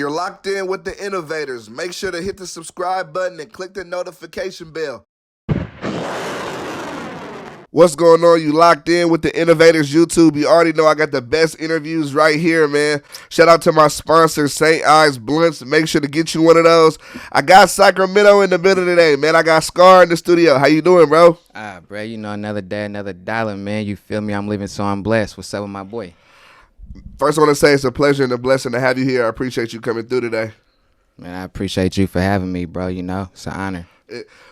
You're locked in with the Innovators. Make sure to hit the subscribe button and click the notification bell. What's going on? You locked in with the Innovators YouTube. You already know I got the best interviews right here, man. Shout out to my sponsor, St. Ives Blunts. Make sure to get you one of those. I got Sacramento in the middle today, man. I got Skar in the studio. How you doing, bro? Bro, you know, another day, another dollar, man. You feel me? I'm living, so I'm blessed. What's up with my boy? First, I want to say it's a pleasure and a blessing to have you here. I appreciate you coming through today. Man, I appreciate you for having me, bro. You know, it's an honor.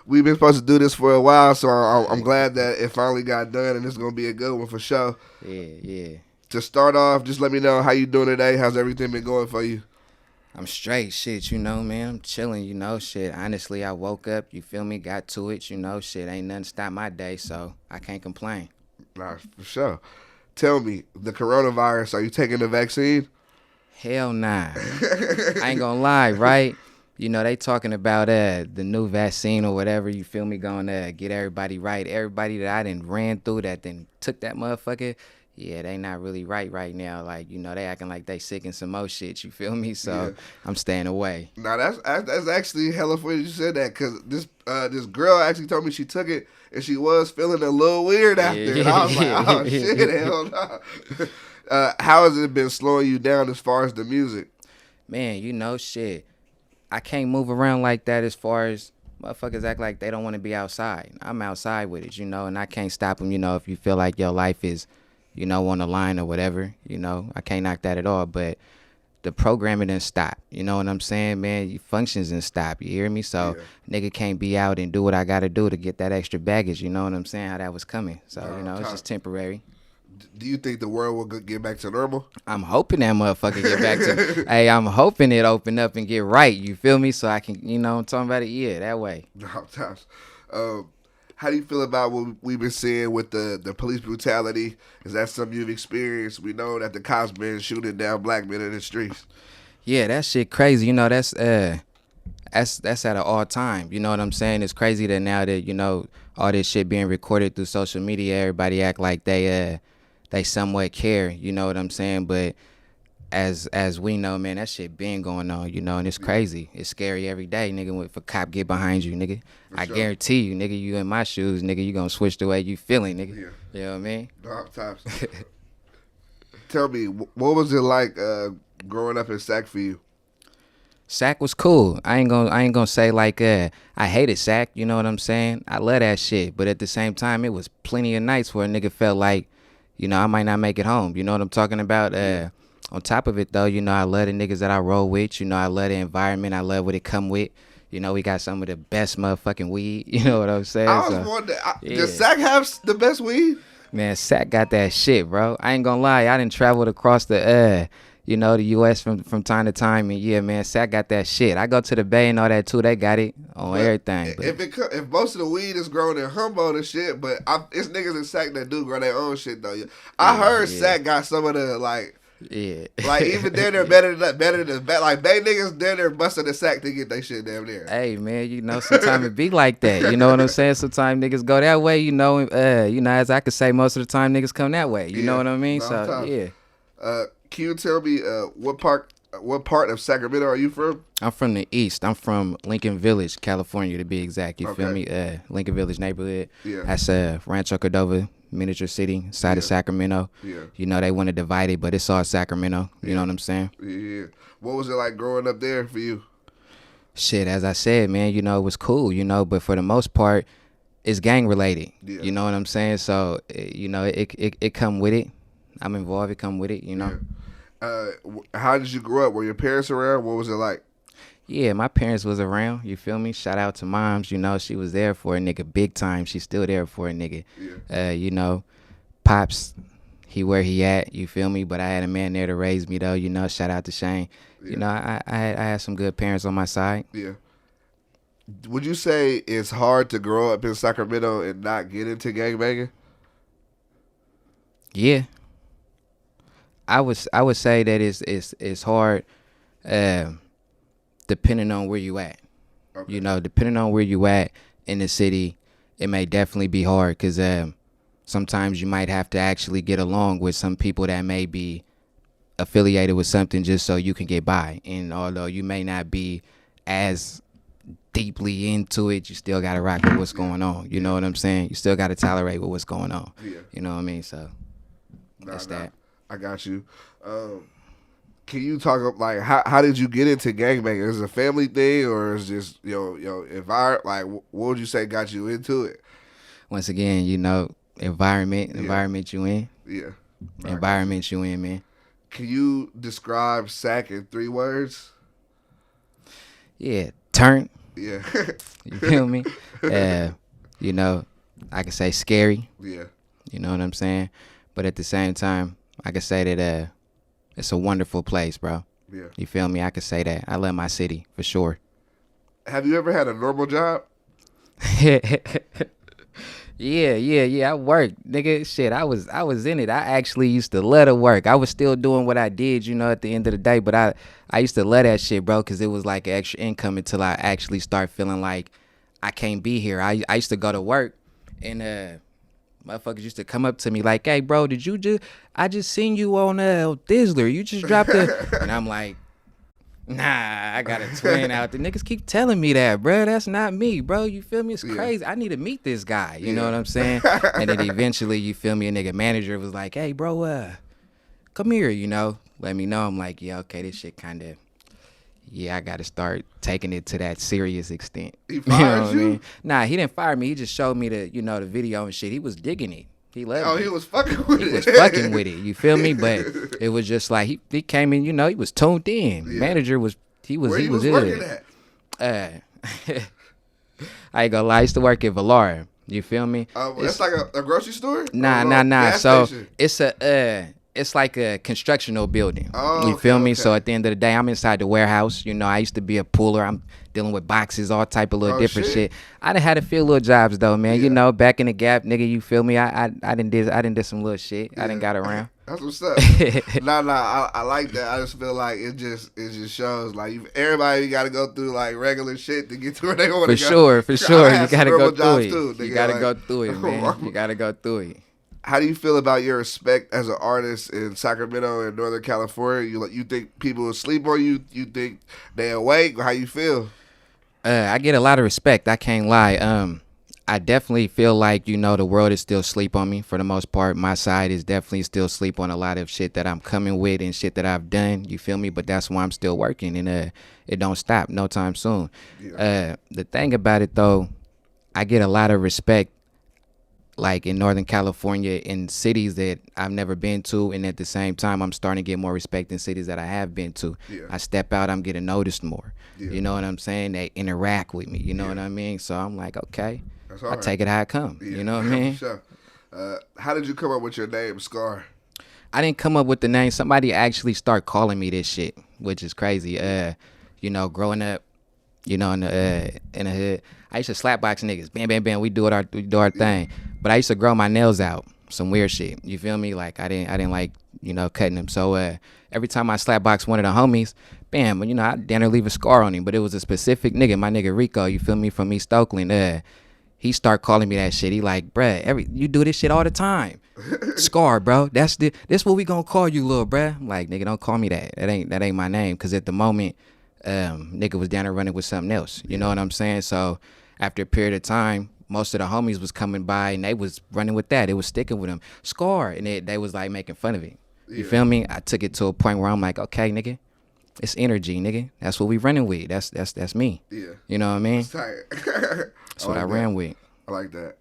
We've been supposed to do this for a while, so I'm glad that it finally got done, and it's going to be a good one for sure. Yeah. To start off, just let me know how you doing today. How's everything been going for you? I'm straight, shit, you know, man. I'm chilling, you know, shit. Honestly, I woke up, you feel me, got to it, you know, shit. Ain't nothing stopped my day, so I can't complain. Nah, for sure. Tell me, the coronavirus, are you taking the vaccine? Hell nah. I ain't gonna lie, right? You know, they talking about the new vaccine or whatever, you feel me, gonna get everybody right. Everybody that I done ran through that then took that motherfucker, yeah, they not really right now. Like, you know, they acting like they sick and some more shit, you feel me? So yeah. I'm staying away. Now, that's actually hella funny you said that, because this girl actually told me she took it, and she was feeling a little weird after it. I was like, oh, shit, hell no. How has it been slowing you down as far as the music? Man, you know, shit. I can't move around like that as far as motherfuckers act like they don't want to be outside. I'm outside with it, you know, and I can't stop them, you know, if you feel like your life is, you know, on the line or whatever, you know. I can't knock that at all, but the programming didn't stop. You know what I'm saying, man? Your functions didn't stop. You hear me? So, nigga can't be out and do what I got to do to get that extra baggage. You know what I'm saying? How that was coming. So, you know, it's just temporary. Do you think the world will get back to normal? I'm hoping that motherfucker get back to hey, I'm hoping it open up and get right. You feel me? So I can, you know, I'm talking about it. Yeah, that way. How do you feel about what we've been seeing with the police brutality? Is that something you've experienced? We know that the cops been shooting down black men in the streets. Yeah, that shit crazy. You know, that's at an all time. You know what I'm saying? It's crazy that now that, you know, all this shit being recorded through social media, everybody act like they somewhat care. You know what I'm saying? But as we know, man, that shit been going on, you know, and it's crazy. It's scary every day, nigga, if a cop get behind you, nigga. I guarantee you, nigga, you in my shoes, nigga, you gonna switch the way you feeling, nigga. Yeah. You know what I mean? Times. Tell me, what was it like growing up in Sac for you? Sac was cool. I ain't gonna say like I hated Sac, you know what I'm saying? I love that shit, but at the same time, it was plenty of nights where a nigga felt like, you know, I might not make it home. You know what I'm talking about? On top of it, though, you know, I love the niggas that I roll with. You know, I love the environment. I love what it come with. You know, we got some of the best motherfucking weed. You know what I'm saying? I was wondering, does Sac have the best weed? Man, Sac got that shit, bro. I ain't gonna lie. I done traveled across the, you know, the U.S. from time to time. And, yeah, man, Sac got that shit. I go to the Bay and all that, too. They got it on everything. But if most of the weed is grown in Humboldt and shit, but it's niggas in Sac that do grow their own shit, though. I heard Sac got some of the, like... Yeah. Like, even they're better than like, Bay niggas, they're busting the Sac to get their shit damn near. Hey, man, you know, sometimes it be like that. You know what I'm saying? Sometimes niggas go that way, you know, as I could say, most of the time niggas come that way. You know what I mean? So, yeah. Can you tell me what part of Sacramento are you from? I'm from the East. I'm from Lincoln Village, California, to be exact. You feel me? Lincoln Village neighborhood. Yeah. That's Rancho Cordova, miniature city, side of Sacramento. Yeah. You know, they want to divide it, but it's all Sacramento. You know what I'm saying? Yeah. What was it like growing up there for you? Shit, as I said, man, you know, it was cool, you know, but for the most part, it's gang related. Yeah. You know what I'm saying? So, you know, it come with it. I'm involved. It come with it, you know. Yeah. How did you grow up? Were your parents around? What was it like? Yeah, my parents was around, you feel me? Shout out to moms, you know, she was there for a nigga big time. She's still there for a nigga. Yeah. You know, Pops, he where he at, you feel me? But I had a man there to raise me, though, you know, shout out to Shane. Yeah. You know, I had some good parents on my side. Yeah. Would you say it's hard to grow up in Sacramento and not get into gangbanging? Yeah. I would say that it's hard depending on where you at. Okay. You know, depending on where you at in the city, it may definitely be hard because sometimes you might have to actually get along with some people that may be affiliated with something just so you can get by. And although you may not be as deeply into it, you still gotta rock with what's going on. You know what I'm saying? You still gotta tolerate with what's going on. Yeah. You know what I mean? So that's that. I got you. Can you talk like how did you get into gangbanging? Is it a family thing or is just environment? Like what would you say got you into it? Once again, environment you in. Yeah. Environment you in, man. Can you describe Sac in 3 words? Yeah, turn. Yeah. You feel me? I can say scary. Yeah. You know what I'm saying? But at the same time, I can say that it's a wonderful place, bro. Yeah. You feel me? I could say that. I love my city for sure. Have you ever had a normal job? Yeah. I worked, nigga. Shit, I was in it. I actually used to love to work. I was still doing what I did, at the end of the day. But I used to love that shit, bro, because it was like an extra income until I actually start feeling like I can't be here. I used to go to work and motherfuckers used to come up to me like, "Hey, bro, I just seen you on Thizzler. You just dropped a," and I'm like, "Nah, I got a twin out there." Niggas keep telling me that, bro. That's not me, bro. You feel me? It's crazy. I need to meet this guy. You know what I'm saying? And then eventually, you feel me? A nigga manager was like, "Hey, bro, come here. Let me know." I'm like, "Yeah, okay, this shit kind of." Yeah, I got to start taking it to that serious extent. He fired What I mean? Nah, he didn't fire me. He just showed me the video and shit. He was digging it. He loved it. Oh, he was fucking with it. He was fucking with it. You feel me? But it was just like he came in. He was tuned in. Yeah. Manager was Where he was working at? I ain't gonna lie. I used to work at Valara. You feel me? That's like a grocery store? Nah. Gas So station? it's like a constructional building. Oh, you feel me? okay. So at the end of the day, I'm inside the warehouse. I used to be a puller. I'm dealing with boxes, all type of little different shit. I done had a few little jobs though, man. Yeah. Back in the Gap, nigga. You feel me? I done did some little shit. I done got around. That's what's up. I like that. I just feel like it just shows like everybody got to go through like regular shit to get to where they want to go. For sure. You gotta go through it. Too, you gotta go through it, man. You gotta go through it. How do you feel about your respect as an artist in Sacramento and Northern California? You think people will sleep on you? You think they awake? How you feel? I get a lot of respect. I can't lie. I definitely feel like the world is still asleep on me for the most part. My side is definitely still asleep on a lot of shit that I'm coming with and shit that I've done. You feel me? But that's why I'm still working and it don't stop no time soon. Yeah. The thing about it though, I get a lot of respect. Like in Northern California, in cities that I've never been to, and at the same time, I'm starting to get more respect in cities that I have been to. Yeah. I step out, I'm getting noticed more. Yeah. You know what I'm saying? They interact with me. You know what I mean? So I'm like, okay, I take it how it come. Yeah. You know what I mean? Sure. How did you come up with your name, Skar? I didn't come up with the name. Somebody actually start calling me this shit, which is crazy. Growing up, in the hood, I used to slap box niggas. Bam, bam, bam. We do our thing. But I used to grow my nails out. Some weird shit. You feel me? Like I didn't like, cutting them. So every time I slap box one of the homies, bam, I didn't leave a scar on him. But it was a specific nigga, my nigga Rico, you feel me, from East Oakland. He start calling me that shit. He like, bruh, you do this shit all the time. Skar, bro. This what we gonna call you, little bruh. I'm like, nigga, don't call me that. That ain't my name. Cause at the moment, nigga was down there running with something else. You know what I'm saying? So after a period of time, most of the homies was coming by and they was running with that. It was sticking with them. Skar. And they was like making fun of it. You feel me? I took it to a point where I'm like, okay, nigga, it's energy, nigga. That's what we running with. That's me. Yeah. You know what I mean? That's tight. That's what I ran with. I like that.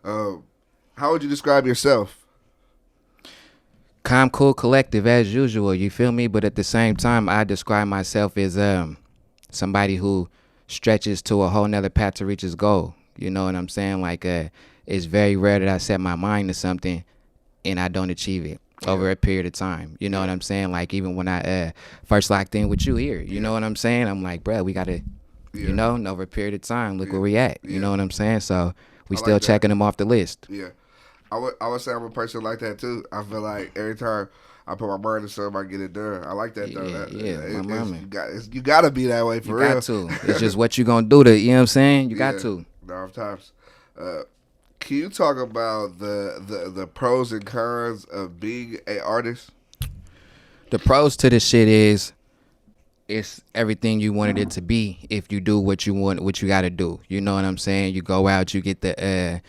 How would you describe yourself? Calm, cool, collective as usual. You feel me? But at the same time, I describe myself as somebody who stretches to a whole nother path to reach his goal. You know what I'm saying? Like it's very rare that I set my mind to something and I don't achieve it over a period of time. You know what I'm saying? Like even when I first locked in with you here, you know what I'm saying? I'm like, bro, we gotta, over a period of time, look where we at. You know what I'm saying? So we still checking them off the list. Yeah, I would say I'm a person like that too. I feel like every time I put my mind to something, I get it done. I like that though. You gotta be that way for real. You got to. It's just what you gonna do to. You know what I'm saying? You got to. No times. Can you talk about the pros and cons of being an artist? The pros to the shit is it's everything you wanted it to be if you do what you want, what you got to do. You know what I'm saying? You go out, you get the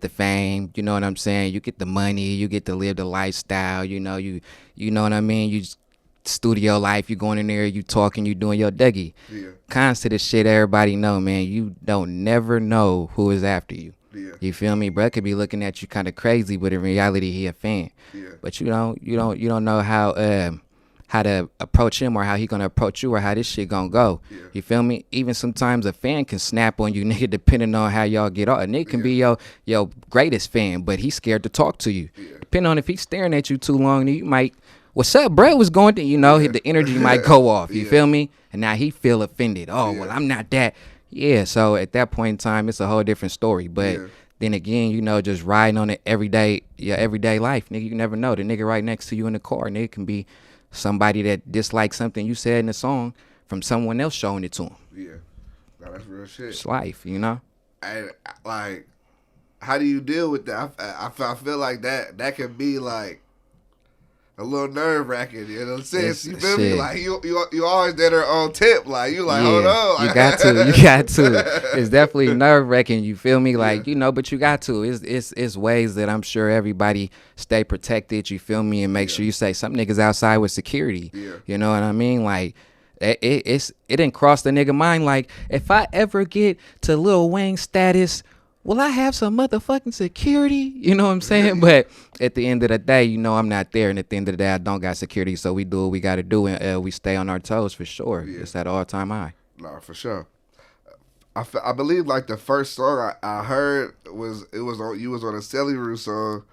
fame. You know what I'm saying? You get the money. You get to live the lifestyle. You know what I mean? You just, studio life. You going in there, you talking, you doing your Dougie. Yeah. Cons to the shit everybody know, man. You don't never know who is after you. Yeah. You feel me? Bruh could be looking at you kind of crazy, but in reality, he a fan. Yeah. But you don't know how to approach him or how he gonna approach you or how this shit gonna go. Yeah. You feel me? Even sometimes a fan can snap on you, nigga, depending on how y'all get off. A nigga can be your greatest fan, but he's scared to talk to you. Yeah. Depending on if he's staring at you too long, then you might, what's up, bro? What's going to, the energy might go off. You feel me? And now he feel offended. Oh, well, I'm not that. Yeah, so at that point in time, it's a whole different story. But then again, just riding on it your everyday life, nigga, you never know. The nigga right next to you in the car, nigga, can be somebody that dislikes something you said in the song from someone else showing it to him. Yeah. No, that's real shit. It's life, And like, how do you deal with that? I feel like that can be like a little nerve wracking, you know what I'm saying? You feel me? Like you always there on tip, like you like, hold on. You got to. It's definitely nerve wracking, you feel me? Like, but you got to. It's ways that I'm sure everybody stay protected, you feel me, and make sure you say some niggas outside with security. Yeah. You know what I mean? Like it didn't cross the nigga mind like if I ever get to Lil Wayne status, will I have some motherfucking security? You know what I'm saying? But at the end of the day, I'm not there. And at the end of the day, I don't got security. So we do what we got to do. And we stay on our toes for sure. Yeah. It's at all-time high. No, for sure. I believe like the first song I heard was on a Celly Ru song.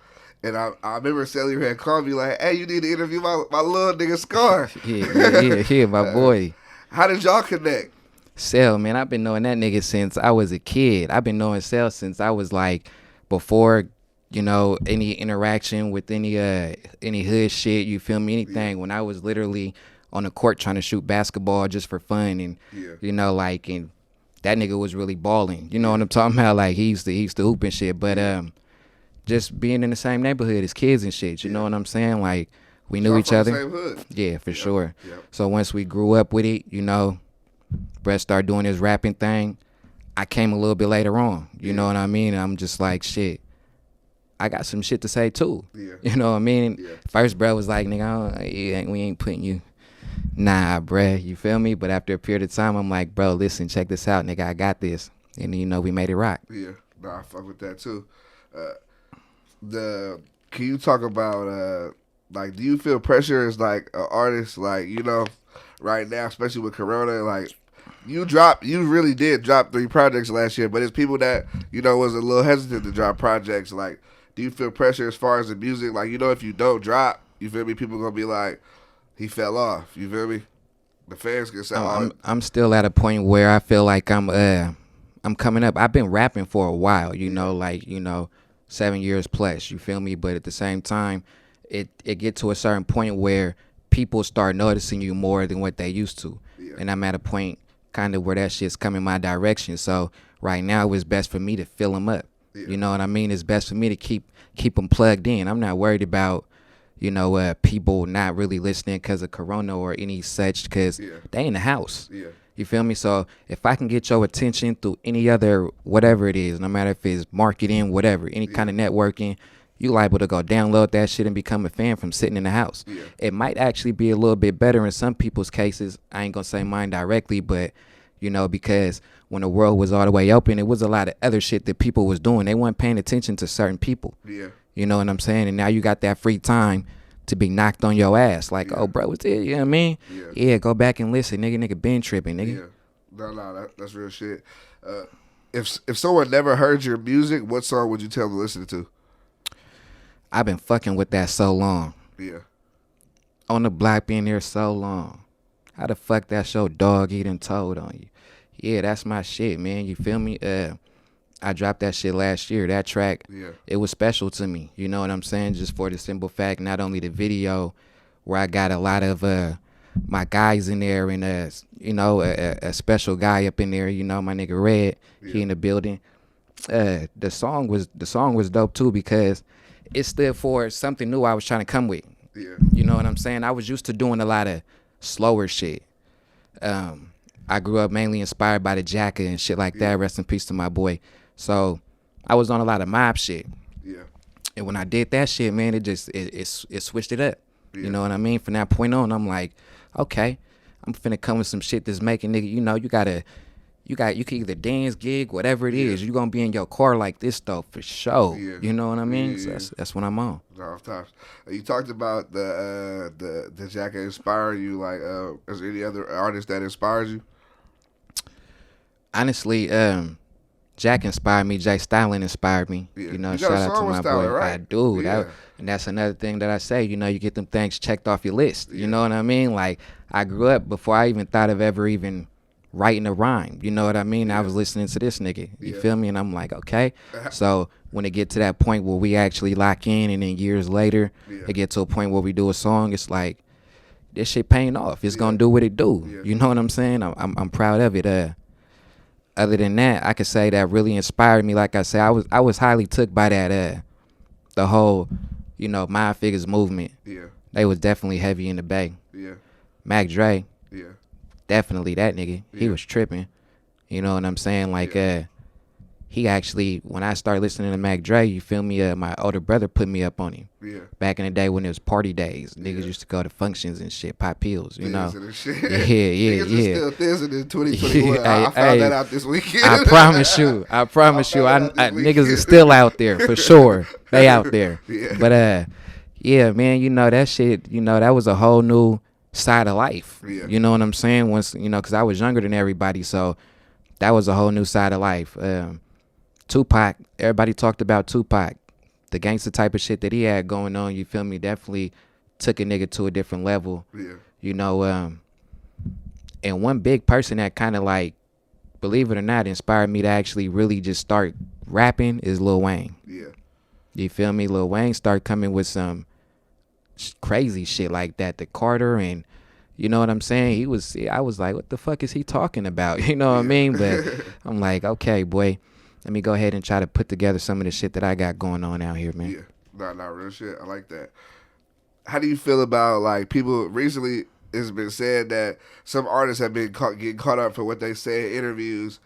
And I remember Celly Ru had called me like, hey, you need to interview my little nigga Skar. yeah, my boy. How did y'all connect? Cell, man, I've been knowing that nigga since I was a kid. I've been knowing Cell since I was like before, any interaction with any hood shit, you feel me, anything. When I was literally on the court trying to shoot basketball just for fun and and that nigga was really balling. You know what I'm talking about? Like he used to hoop and shit. But just being in the same neighborhood as kids and shit, you know what I'm saying? Like we knew each other. The same hood. Yeah, for sure. Yep. So once we grew up with it, Brett started doing his rapping thing. I came a little bit later on. You know what I mean? I'm just like, shit, I got some shit to say too. Yeah. You know what I mean? Yeah. First, Brett was like, nigga, we ain't putting you. Nah, Brett, you feel me? But after a period of time, I'm like, bro, listen, check this out, nigga, I got this. And we made it rock. Yeah, nah, I fuck with that too. Can you talk about like, do you feel pressure as like an artist, like, right now, especially with Corona, like you really did drop 3 projects last year, but it's people that, was a little hesitant to drop projects. Like, do you feel pressure as far as the music? Like, if you don't drop, you feel me, people gonna be like, he fell off, you feel me? The fans can say, I'm still at a point where I feel like I'm coming up. I've been rapping for a while, 7 years plus, you feel me? But at the same time, it get to a certain point where people start noticing you more than what they used to. Yeah. And I'm at a point kind of where that shit's coming my direction. So right now it's best for me to fill them up. Yeah. You know what I mean? It's best for me to keep them plugged in. I'm not worried about, people not really listening because of Corona or any such, because they in the house. Yeah. You feel me? So if I can get your attention through any other, whatever it is, no matter if it's marketing, whatever, any kind of networking, you liable to go download that shit and become a fan from sitting in the house. Yeah. It might actually be a little bit better in some people's cases. I ain't gonna say mine directly, but because when the world was all the way open, it was a lot of other shit that people was doing. They weren't paying attention to certain people. Yeah. You know what I'm saying? And now you got that free time to be knocked on your ass. Like, oh, bro, what's it? You know what I mean? Yeah, go back and listen. Nigga been tripping, nigga. Yeah. No, that's real shit. If someone never heard your music, what song would you tell them to listen to? I've been fucking with that so long. Yeah. On the block being there so long. How the fuck that's your dog eating toad on you? Yeah, that's my shit, man. You feel me? I dropped that shit last year. That track, it was special to me. You know what I'm saying? Just for the simple fact, not only the video where I got a lot of my guys in there and a special guy up in there, my nigga Red, he in the building. The song was dope too because it stood for something new I was trying to come with. Yeah. You know what I'm saying? I was used to doing a lot of slower shit. I grew up mainly inspired by the Jacker and shit like that. Rest in peace to my boy. So I was on a lot of mob shit. Yeah. And when I did that shit, man, it switched it up. Yeah. You know what I mean? From that point on, I'm like, okay, I'm finna come with some shit that's making nigga, you can either dance, gig, whatever it is. You gonna be in your car like this though, for sure. Yeah. You know what I mean? Yeah. So that's what I'm on. No, off tops. You talked about the Jack inspire you. Like, is there any other artist that inspires you? Honestly, Jack inspired me. Jay Styling inspired me. Yeah. You know, You got shout a out to song with my Styling, boy. right? I do. Yeah. And that's another thing that I say. You know, you get them things checked off your list. You know what I mean? Like, I grew up before I even thought of ever even writing a rhyme. You know what I mean? I was listening to this nigga. You feel me? And I'm like, okay. So when it get to that point where we actually lock in, and then years later, it get to a point where we do a song, it's like, this shit paying off. It's gonna do what it do. Yeah. You know what I'm saying? I'm proud of it. Other than that, I could say that really inspired me. Like I said, I was highly took by that the whole, you know, Mind Figures movement. Yeah. They was definitely heavy in the Bay. Yeah. Mac Dre, Yeah. definitely that nigga. He was tripping. You know what I'm saying? Like he actually, when I started listening to Mac Dre, you feel me? My older brother put me up on him. Yeah. Back in the day when it was party days, niggas used to go to functions and shit, pop pills, you know. And shit. Yeah. Niggas is still thizzing in 2021. I found that out this weekend. I promise you. I found that out this niggas weekend. is still out there for sure. They out there. Yeah. But yeah, man, you know that shit. You know that was a whole new side of life. Yeah. You know what I'm saying? Once because I was younger than everybody, so that was a whole new side of life. Tupac, everybody talked about Tupac, the gangster type of shit that he had going on. You feel me? Definitely took a nigga to a different level. Yeah. You know, and one big person that kind of like, believe it or not, inspired me to actually really just start rapping is Lil Wayne. Yeah. You feel me? Lil Wayne started coming with some crazy shit like that. The Carter, and you know what I'm saying? I was like, what the fuck is he talking about? You know what I mean? But I'm like, okay, boy, let me go ahead and try to put together some of the shit that I got going on out here, man. Yeah. Not real shit. I like that. How do you feel about, like, people recently, it's been said that some artists have been getting caught up for what they say in interviews.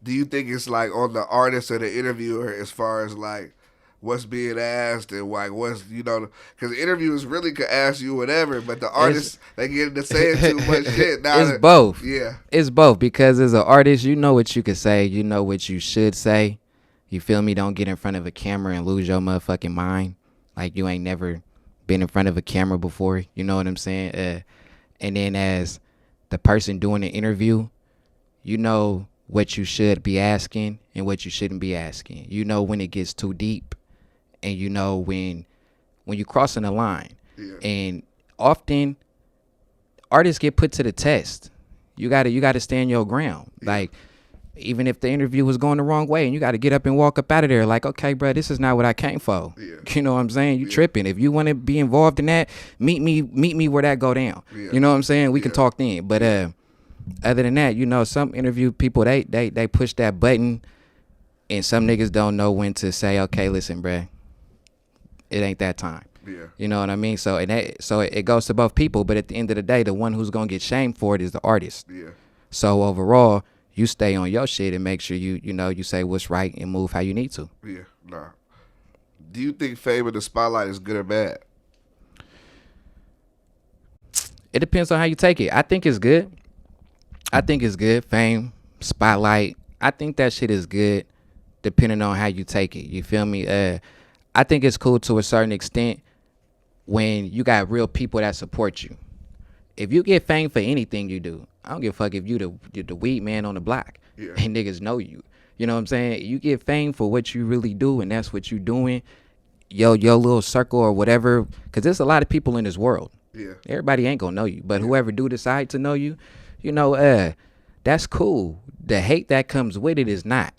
Do you think it's like on the artist or the interviewer as far as like what's being asked and like what's, because the interviewers really could ask you whatever, but the artists, they get into saying too much shit. Now it's both. Yeah. It's both, because as an artist, you know what you could say, you know what you should say. You feel me? Don't get in front of a camera and lose your motherfucking mind. Like you ain't never been in front of a camera before. You know what I'm saying? And then as the person doing the interview, you know what you should be asking and what you shouldn't be asking. You know when it gets too deep, and you know when you're crossing the line. Yeah. And often artists get put to the test. You gotta stand your ground. Yeah. Like, even if the interview was going the wrong way, and you gotta get up and walk up out of there like, okay, bro, this is not what I came for. Yeah. You know what I'm saying? You tripping. If you want to be involved in that, meet me where that go down. Yeah. You know what I'm saying? We can talk then. But other than that, some interview people, they push that button, and some niggas don't know when to say, okay, listen, bruh, it ain't that time. Yeah. You know what I mean? So it goes to both people, but at the end of the day, the one who's gonna get shamed for it is the artist. Yeah. So overall, you stay on your shit and make sure you say what's right and move how you need to. Yeah. Nah. Do you think fame in the spotlight is good or bad? It depends on how you take it. I think it's good. Fame, spotlight. I think that shit is good, depending on how you take it. You feel me? I think it's cool to a certain extent when you got real people that support you. If you get fame for anything you do, I don't give a fuck if you the weed man on the block and niggas know you. You know what I'm saying? You get fame for what you really do, and that's what you doing. Your little circle or whatever, because there's a lot of people in this world. Yeah. Everybody ain't gonna know you, but whoever do decide to know you, that's cool. The hate that comes with it is not.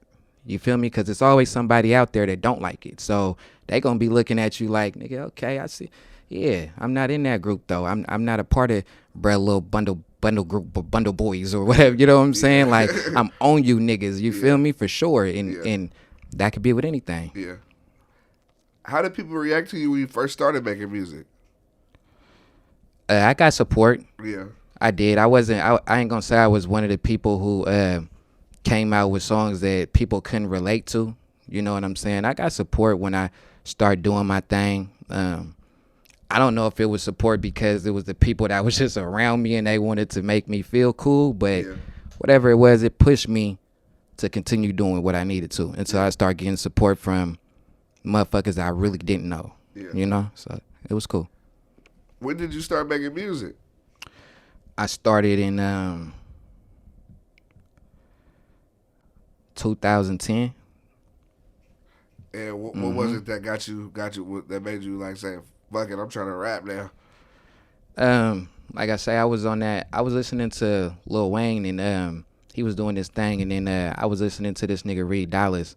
You feel me? Because it's always somebody out there that don't like it. So they gonna be looking at you like, nigga, okay, I see. Yeah, I'm not in that group though. I'm not a part of little bundle group or bundle boys or whatever. You know what I'm saying? Like, I'm on you niggas. You feel me? For sure. And that could be with anything. Yeah. How did people react to you when you first started making music? I got support. Yeah. I did. I wasn't. I ain't gonna say I was one of the people who came out with songs that people couldn't relate to. You know what I'm saying? I got support when I start doing my thing. I don't know if it was support because it was the people that was just around me and they wanted to make me feel cool, but whatever it was, it pushed me to continue doing what I needed to until I started getting support from motherfuckers I really didn't know. Yeah. You know? So it was cool. When did you start making music? I started in 2010. And what was it that got you that made you like say, fuck it, I'm trying to rap now? Like I say, I was listening to Lil Wayne and he was doing this thing, and then I was listening to this nigga Reed Dollars,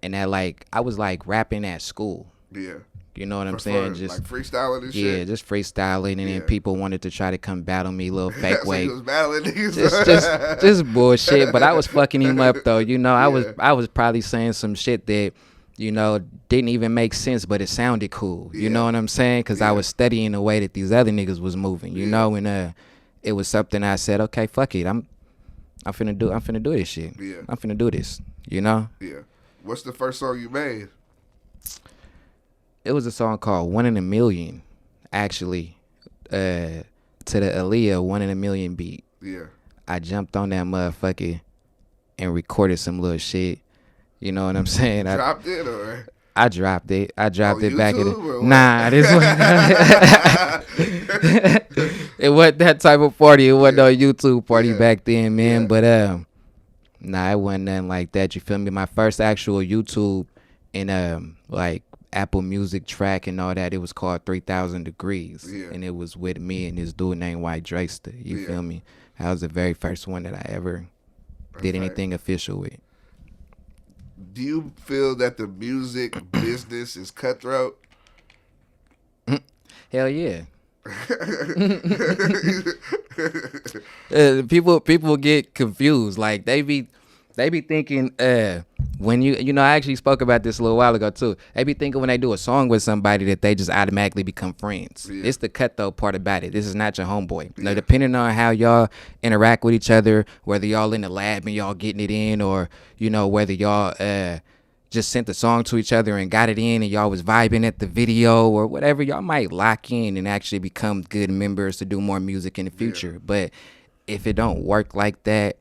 and that like I was like rapping at school. Yeah. You know what I'm saying? Just like freestyling and shit. Yeah, just freestyling, and then people wanted to try to come battle me, little fake so way. he was battling these. just bullshit. But I was fucking him up though. You know, I was probably saying some shit that, you know, didn't even make sense, but it sounded cool. You know what I'm saying? Because I was studying the way that these other niggas was moving. You know, and it was something I said, okay, fuck it, I'm finna do this shit. Yeah. I'm finna do this. You know? Yeah. What's the first song you made? It was a song called "One in a Million," actually, to the Aaliyah "One in a Million" beat. Yeah. I jumped on that motherfucker and recorded some little shit. You know what I'm saying? Dropped it or? I dropped it. I dropped it back in the. Nah, this one. It wasn't that type of party. It wasn't no YouTube party back then, man. Yeah. But nah, it wasn't nothing like that. You feel me? My first actual YouTube and like Apple Music track and all that, it was called 3000 Degrees. Yeah. And it was with me and this dude named White Drayster. You feel me? That was the very first one that I ever did anything official with. Do you feel that the music business is cutthroat? Hell yeah. People get confused. Like they be thinking when you know, I actually spoke about this a little while ago too. They be thinking when they do a song with somebody that they just automatically become friends. Yeah. It's the cutthroat part about it. This is not your homeboy. Now, depending on how y'all interact with each other, whether y'all in the lab and y'all getting it in, or you know, whether y'all just sent the song to each other and got it in and y'all was vibing at the video or whatever, y'all might lock in and actually become good members to do more music in the future. But if it don't work like that,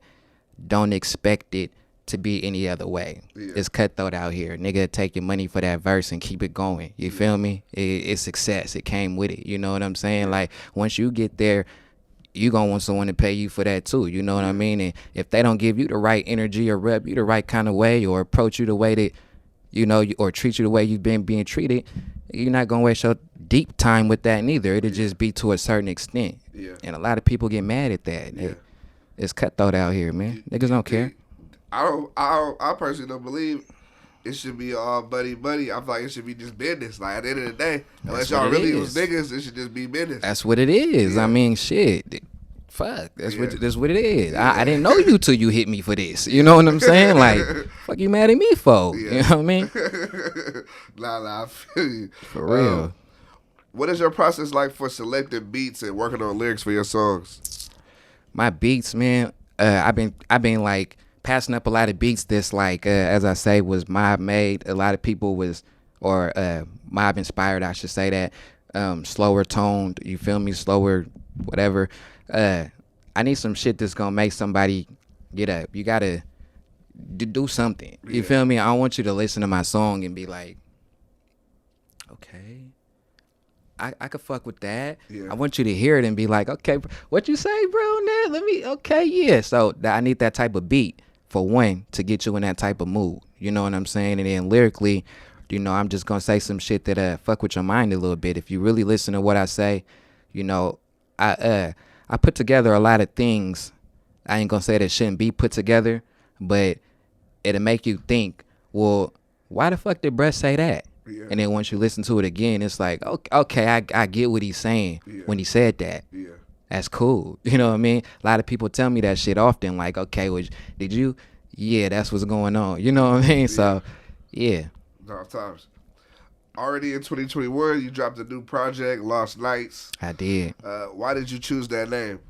don't expect it to be any other way. It's cutthroat out here. Nigga, take your money for that verse and keep it going. You feel me? It's success. It came with it. You know what I'm saying? Like, once you get there, you gonna want someone to pay you for that too. You know what I mean? And if they don't give you the right energy or rep you the right kind of way or approach you the way that, you know, or treat you the way you've been being treated, you're not gonna waste your deep time with that neither. It'll just be to a certain extent. And a lot of people get mad at that. It's cutthroat out here, man. Niggas don't care. I personally don't believe it should be all buddy. I feel like it should be just business. Like, at the end of the day, unless y'all really was niggas, it should just be business. That's what it is. I mean, shit. Fuck. That's what it is. I didn't know you till you hit me for this. You know what I'm saying? Like, fuck you mad at me for? You know what I mean? Nah, I feel you. For real. What is your process like for selecting beats and working on lyrics for your songs? My beats, man. I've been like passing up a lot of beats that's like, as I say, was mob made. A lot of people was, or mob inspired, I should say that. Slower toned, you feel me? Slower, whatever. I need some shit that's gonna make somebody get up. You gotta do something. You feel me? I don't want you to listen to my song and be like, okay, I could fuck with that. I want you to hear it and be like, okay, what you say, bro? Okay. So I need that type of beat for one to get you in that type of mood. You know what I'm saying? And then lyrically, you know, I'm just gonna say some shit that fuck with your mind a little bit. If you really listen to what I say, you know, I put together a lot of things. I ain't gonna say that shouldn't be put together, but it'll make you think, well, why the fuck did Bruh say that? And then once you listen to it again, it's like, okay, I get what he's saying when he said that. That's cool. You know what I mean? A lot of people tell me that shit often, like, okay, well, did you? Yeah, that's what's going on. You know what I mean? So, yeah. Dark times. Already in 2021, you dropped a new project, Lost Nights. I did. Why did you choose that name?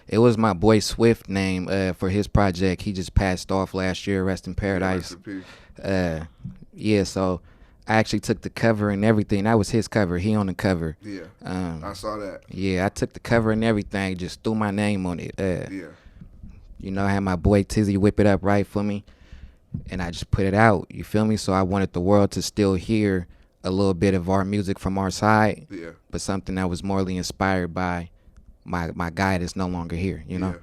It was my boy Swift name for his project. He just passed off last year. Rest in paradise. Yeah, rest in peace. Yeah, so I actually took the cover and everything. That was his cover. He on the cover. Yeah, I saw that. Yeah, I took the cover and everything. Just threw my name on it. Yeah. You know, I had my boy Ptsd whip it up right for me, and I just put it out. You feel me? So I wanted the world to still hear a little bit of our music from our side, Yeah. but something that was morally inspired by my guy that's no longer here, you know?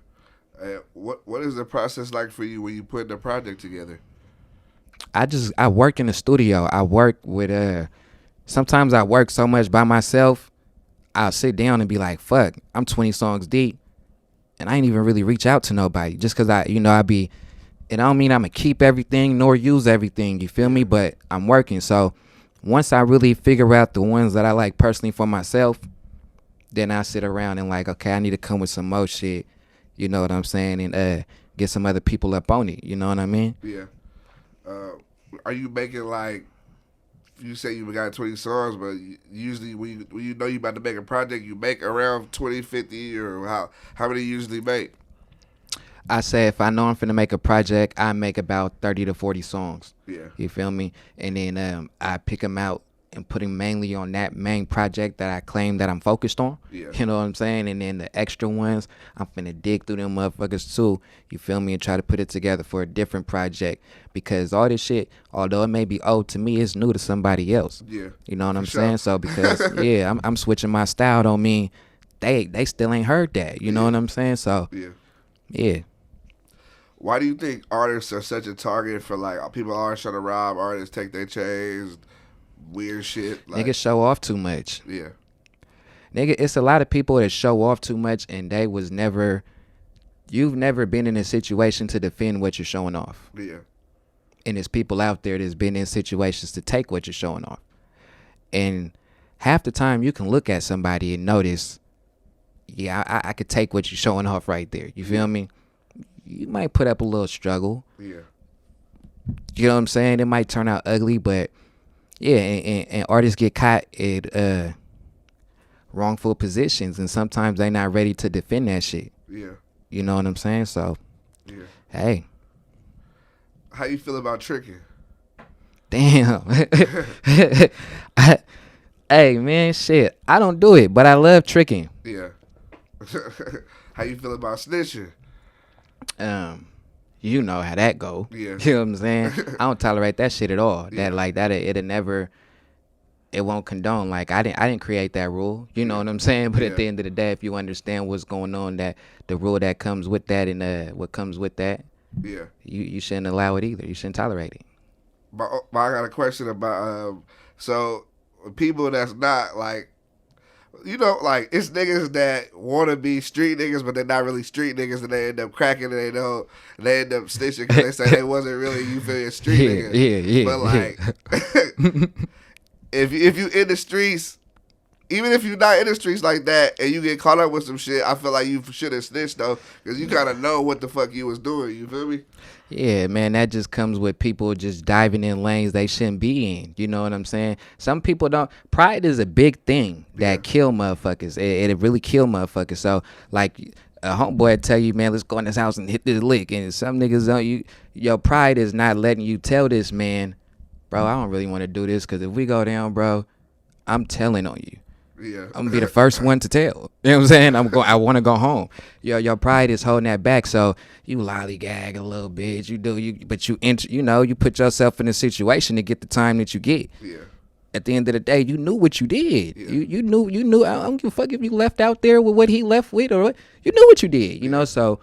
Yeah. What is the process like for you when you put the project together? I work in the studio. I work with sometimes I work so much by myself, I'll sit down and be like, fuck, I'm 20 songs deep and I ain't even really reach out to nobody just cause I be, it don't mean I'ma keep everything nor use everything, you feel me? But I'm working. So once I really figure out the ones that I like personally for myself, then I sit around and like, okay, I need to come with some more shit. You know what I'm saying? And get some other people up on it. You know what I mean? Yeah. Are you making like, you say you got 20 songs, but usually when you know you about to make a project, you make around 20, 50, or how many you usually make? I say if I know I'm finna make a project, I make about 30 to 40 songs. Yeah. You feel me? And then I pick them out and put them mainly on that main project that I claim that I'm focused on. Yeah. You know what I'm saying? And then the extra ones, I'm finna dig through them motherfuckers too. You feel me? And try to put it together for a different project. Because all this shit, although it may be old to me, it's new to somebody else. Yeah. You know what I'm sure. saying? So because I'm switching my style don't mean they still ain't heard that. You know what I'm saying? So yeah. Why do you think artists are such a target for like people always trying to rob artists, take their chains, weird shit? Like, Niggas show off too much. Yeah. Nigga, it's a lot of people that show off too much and you've never been in a situation to defend what you're showing off. Yeah. And there's people out there that's been in situations to take what you're showing off. And half the time you can look at somebody and notice, I could take what you're showing off right there. You feel me? You might put up a little struggle. Yeah. You know what I'm saying? It might turn out ugly, but yeah, and artists get caught at wrongful positions, and sometimes they not ready to defend that shit. Yeah. You know what I'm saying? So, yeah. Hey. How you feel about tricking? Damn. Hey, man, shit. I don't do it, but I love tricking. Yeah. How you feel about snitching? You know how that go. Yeah. You know what I'm saying? I don't tolerate that shit at all. That like that it'll never, it won't condone. Like I didn't create that rule. You know what I'm saying? But at the end of the day, if you understand what's going on, that the rule that comes with that and what comes with that, you shouldn't allow it either. You shouldn't tolerate it. But I got a question about so people that's not like, you know, like it's niggas that want to be street niggas, but they're not really street niggas, and they end up cracking and they end up snitching because they say they wasn't really, you feel me, street niggas. Yeah. But like, if you in the streets, even if you're not in the streets like that, and you get caught up with some shit, I feel like you should have snitched though, because you kind of know what the fuck you was doing. You feel me? Yeah, man, that just comes with people just diving in lanes they shouldn't be in. You know what I'm saying? Some people don't. Pride is a big thing that kill motherfuckers. It really kill motherfuckers. So, like, a homeboy tell you, man, let's go in this house and hit this lick. And some niggas don't. Your pride is not letting you tell this man, bro, I don't really want to do this, because if we go down, bro, I'm telling on you. Yeah. I'm gonna be the first one to tell. You know what I'm saying? I want to go home. Your pride is holding that back, so you lollygag a little bit. But you put yourself in a situation to get the time that you get. Yeah. At the end of the day, you knew what you did. Yeah. You knew. I don't give a fuck if you left out there with what he left with, or what. You knew what you did. You know, so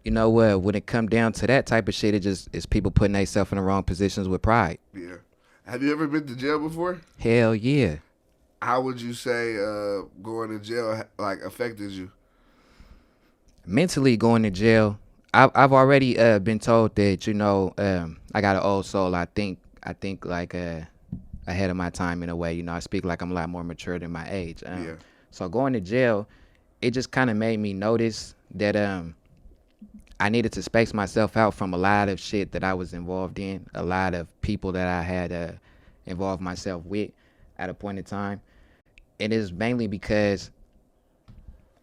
you know what? When it come down to that type of shit, it just is people putting themselves in the wrong positions with pride. Yeah. Have you ever been to jail before? Hell yeah. How would you say going to jail like affected you? Mentally, going to jail, I've already been told that, you know, I got an old soul. I think like ahead of my time in a way. You know, I speak like I'm a lot more mature than my age. So going to jail, it just kind of made me notice that I needed to space myself out from a lot of shit that I was involved in, a lot of people that I had involved myself with. at a point in time. It is mainly because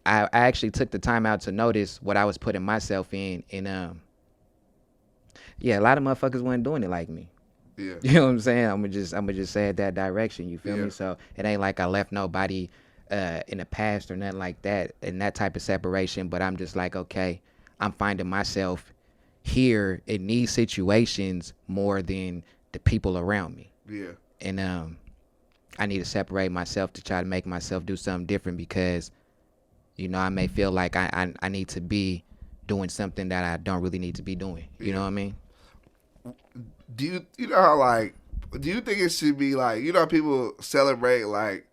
I actually took the time out to notice what I was putting myself in, and yeah, a lot of motherfuckers wasn't doing it like me. Yeah. You know what I'm saying? I'm gonna just say it that direction. You feel Yeah. me? So it ain't like I left nobody in the past or nothing like that, in that type of separation. But I'm just like, okay, I'm finding myself here in these situations more than the people around me. Yeah. And I need to separate myself to try to make myself do something different, because you know I may feel like I need to be doing something that I don't really need to be doing. You know what I mean? Do you know how, like, do you think it should be like, you know, people celebrate like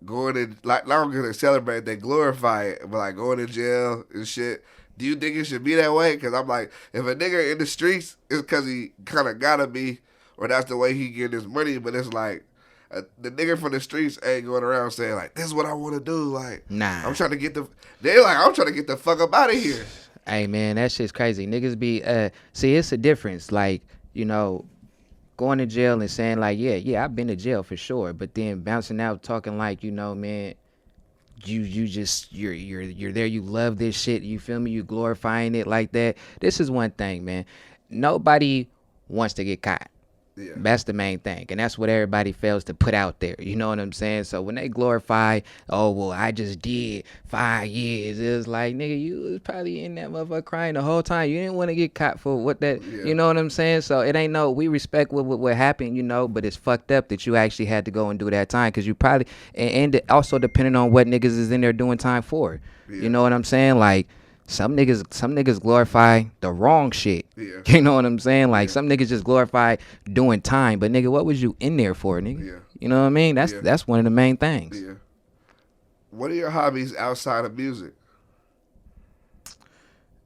going to, like, not gonna celebrate, they glorify it, but like going to jail and shit. Do you think it should be that way? Because I'm like, if a nigga in the streets, it's because he kind of gotta be, or that's the way he get his money. But it's like, the nigga from the streets ain't going around saying like, this is what I want to do. Like, Nah. I'm trying to get the, they like, I'm trying to get the fuck up out of here. Hey man, that shit's crazy. Niggas be see, it's a difference. Like, you know, going to jail and saying like, yeah, I've been to jail for sure, but then bouncing out talking like, you know, man, you just you're there, you love this shit, you feel me, you glorifying it like that. This is one thing, man. Nobody wants to get caught. Yeah. That's the main thing, and that's what everybody fails to put out there. You know what I'm saying? So when they glorify, oh well, I just did 5 years, it's like, nigga, you was probably in that motherfucker crying the whole time. You didn't want to get caught for what that. Yeah. You know what I'm saying? So it ain't no. We respect what happened, you know, but it's fucked up that you actually had to go and do that time, because you probably and also depending on what niggas is in there doing time for. Yeah. You know what I'm saying? Like, some niggas glorify the wrong shit. Yeah. You know what I'm saying? Like, Yeah. some niggas just glorify doing time, but nigga, what was you in there for, nigga? Yeah. You know what I mean? Yeah. That's one of the main things. Yeah. What are your hobbies outside of music?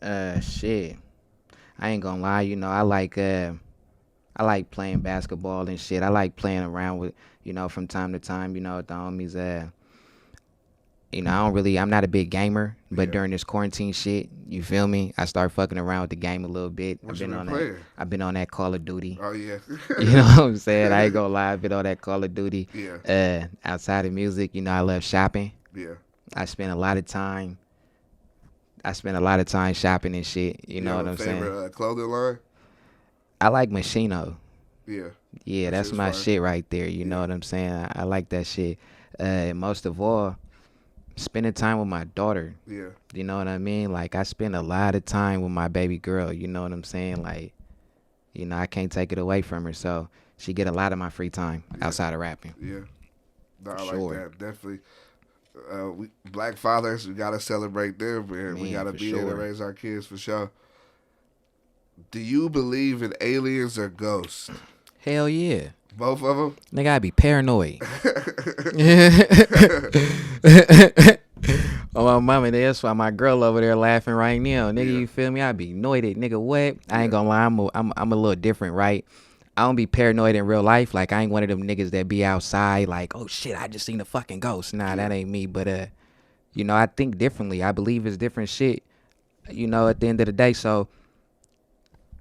Shit. I ain't gonna lie, you know, I like playing basketball and shit. I like playing around with, you know, from time to time, you know, with the homies. You know, I'm not a big gamer, but Yeah. during this quarantine shit, you feel me? I start fucking around with the game a little bit. What you been playing? I've been on that Call of Duty. Oh yeah. You know what I'm saying? I ain't gonna lie, I've been on that Call of Duty. Yeah. Outside of music, you know, I love shopping. Yeah. I spend a lot of time shopping and shit. You know what I'm saying? Favorite clothing line? I like Machino. Yeah. Yeah, That that's shit's my fire. shit right there. You know what I'm saying? I like that shit. And most of all, spending time with my daughter. Yeah. You know what I mean? Like, I spend a lot of time with my baby girl. You know what I'm saying? Like, you know, I can't take it away from her. So she get a lot of my free time outside of rapping. Yeah. No, I Sure. like that. Definitely. We black fathers, we gotta celebrate them, man. We Man, gotta for be there to sure. raise our kids for sure. Do you believe in aliens or ghosts? Hell yeah. Both of them? Nigga, I be paranoid. Oh, my mama, that's why my girl over there laughing right now. Nigga, Yeah. you feel me? I be noited. Nigga, what? I ain't gonna lie, I'm a little different, right? I don't be paranoid in real life. Like, I ain't one of them niggas that be outside like, oh shit, I just seen a fucking ghost. Nah, that ain't me. But you know, I think differently. I believe it's different shit, you know, at the end of the day. So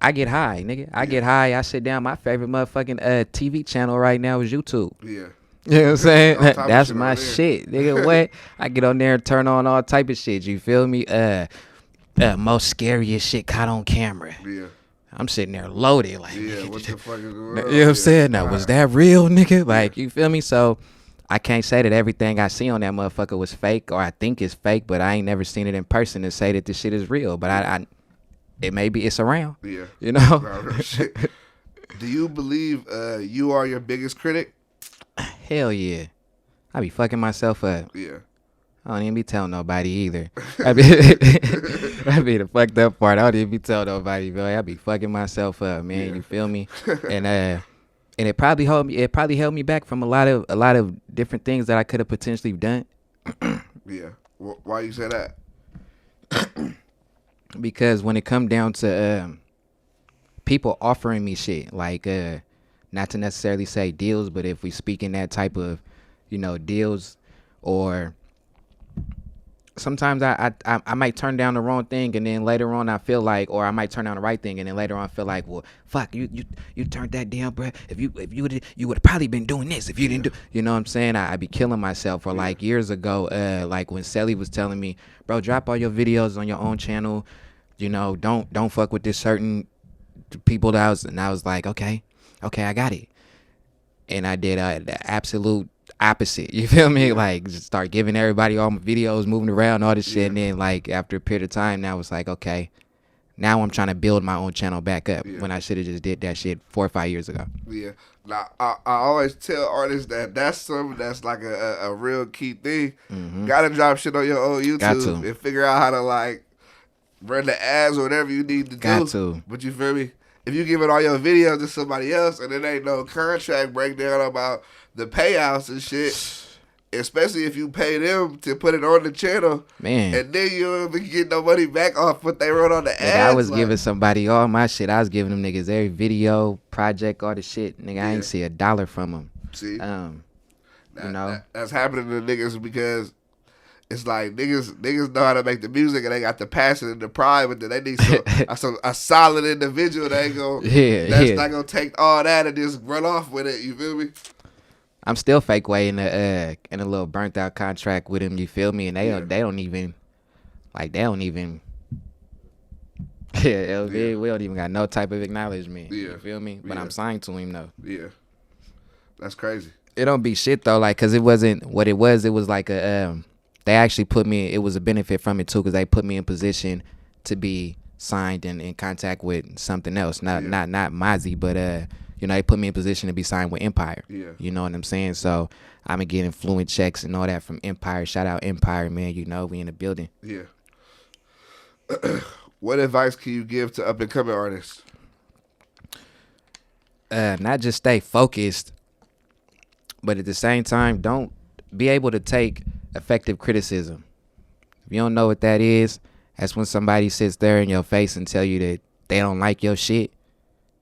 I get high, nigga. I get high. I sit down. My favorite motherfucking TV channel right now is YouTube. Yeah. You know what I'm saying? All type of That's shit my on there. shit, nigga. What? I get on there and turn on all type of shit. You feel me? Most scariest shit caught on camera. Yeah. I'm sitting there loaded, like, Yeah. What the fuck is going you on? know what I'm saying? Now, was that real, nigga? Like, you feel me? So I can't say that everything I see on that motherfucker was fake, or I think it's fake, but I ain't never seen it in person to say that this shit is real. But I it maybe it's around. Yeah. You know? No, real shit. Do you believe you are your biggest critic? Hell yeah. I be fucking myself up. Yeah. I don't even be telling nobody either. I be the fucked up part. I don't even be telling nobody, bro. I be fucking myself up, man. Yeah. You feel me? And it probably held me back from a lot of different things that I could have potentially done. Yeah. Why you say that? Because when it come down to people offering me shit, like not to necessarily say deals, but if we speak in that type of, you know, deals or sometimes I might turn down the wrong thing, and then later on I feel like, or I might turn down the right thing, and then later on I feel like, well, fuck, you turned that down, bro. If you would have probably been doing this if you didn't do. You know what I'm saying? I be killing myself. Or like years ago, like when Celly was telling me, bro, drop all your videos on your own channel. You know, don't fuck with this certain people and I was like, okay, I got it. And I did the absolute opposite. You feel me? Like just start giving everybody all my videos, moving around, all this shit. And then like after a period of time, now it's like, okay, now I'm trying to build my own channel back up when I should have just did that shit 4 or 5 years ago. Yeah. Now I always tell artists that's something that's like a real key thing. Gotta drop shit on your own YouTube and figure out how to like run the ads or whatever you need to do. But you feel me? If you giving all your videos to somebody else and it ain't no contract breakdown about the payouts and shit, especially if you pay them to put it on the channel, man, and then you don't even get no money back off what they wrote on the ads. I was giving somebody all my shit. I was giving them niggas every video, project, all the shit. Nigga, I ain't see $1 from them. See? You know? That's happening to niggas because it's like niggas know how to make the music and they got the passion and the pride, but then they need a solid individual that ain't gonna not gonna take all that and just run off with it. You feel me? I'm still fake way in a little burnt out contract with him. You feel me? And they don't even we don't even got no type of acknowledgement. You feel me? But I'm signed to him though. Yeah, that's crazy. It don't be shit though, like, cause it wasn't what it was. It was like they actually put me, it was a benefit from it too, because they put me in position to be signed and in contact with something else. Not Mozzy, but you know, they put me in position to be signed with Empire. Yeah. You know what I'm saying? So I'm going to get influent checks and all that from Empire. Shout out Empire, man. You know, we in the building. Yeah. What advice can you give to up and coming artists? Not just stay focused, but at the same time, don't be able to take effective criticism. If you don't know what that is, that's when somebody sits there in your face and tell you that they don't like your shit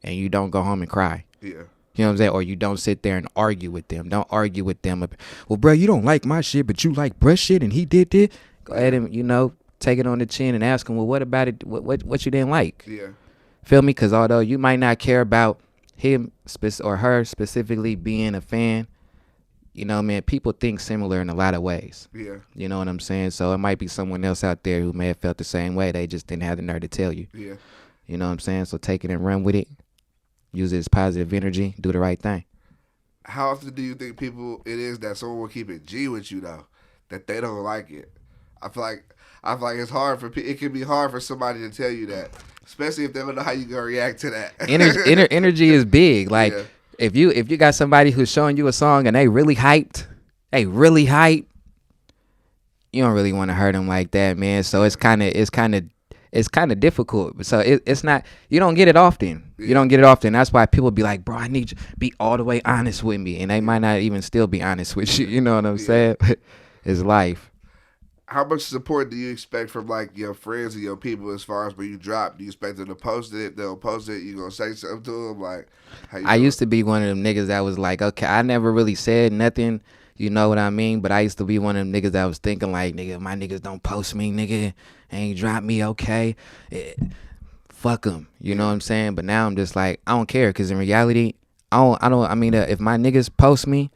and you don't go home and cry. Yeah. You know what I'm saying? Or you don't sit there and argue with them. Don't argue with them. Well, bro, you don't like my shit, but you like bruh shit and he did this. Go ahead and, you know, take it on the chin and ask him, well, what about it? What you didn't like? Yeah. Feel me? Because although you might not care about him or her specifically being a fan, you know, man, people think similar in a lot of ways. Yeah. You know what I'm saying? So it might be someone else out there who may have felt the same way. They just didn't have the nerve to tell you. Yeah. You know what I'm saying? So take it and run with it. Use it as positive energy. Do the right thing. How often do you think it is that someone will keep it G with you, though? That they don't like it? I feel like it's hard it can be hard for somebody to tell you that. Especially if they don't know how you gonna react to that. Energy is big. Like, yeah. If you got somebody who's showing you a song and they really hyped, you don't really want to hurt them like that, man. So it's kind of difficult. So it's not, you don't get it often. Yeah. You don't get it often. That's why people be like, bro, I need you to be all the way honest with me, and they might not even still be honest with you. You know what I'm saying? It's life. How much support do you expect from like your friends and your people as far as when you drop? Do you expect them to post it? They'll post it. You gonna say something to them? Like, I used to be one of them niggas that was like, okay, I never really said nothing. You know what I mean? But I used to be one of them niggas that was thinking like, nigga, my niggas don't post me, nigga, ain't drop me, okay? Fuck them. You know what I'm saying? But now I'm just like, I don't care, because in reality, if my niggas post me,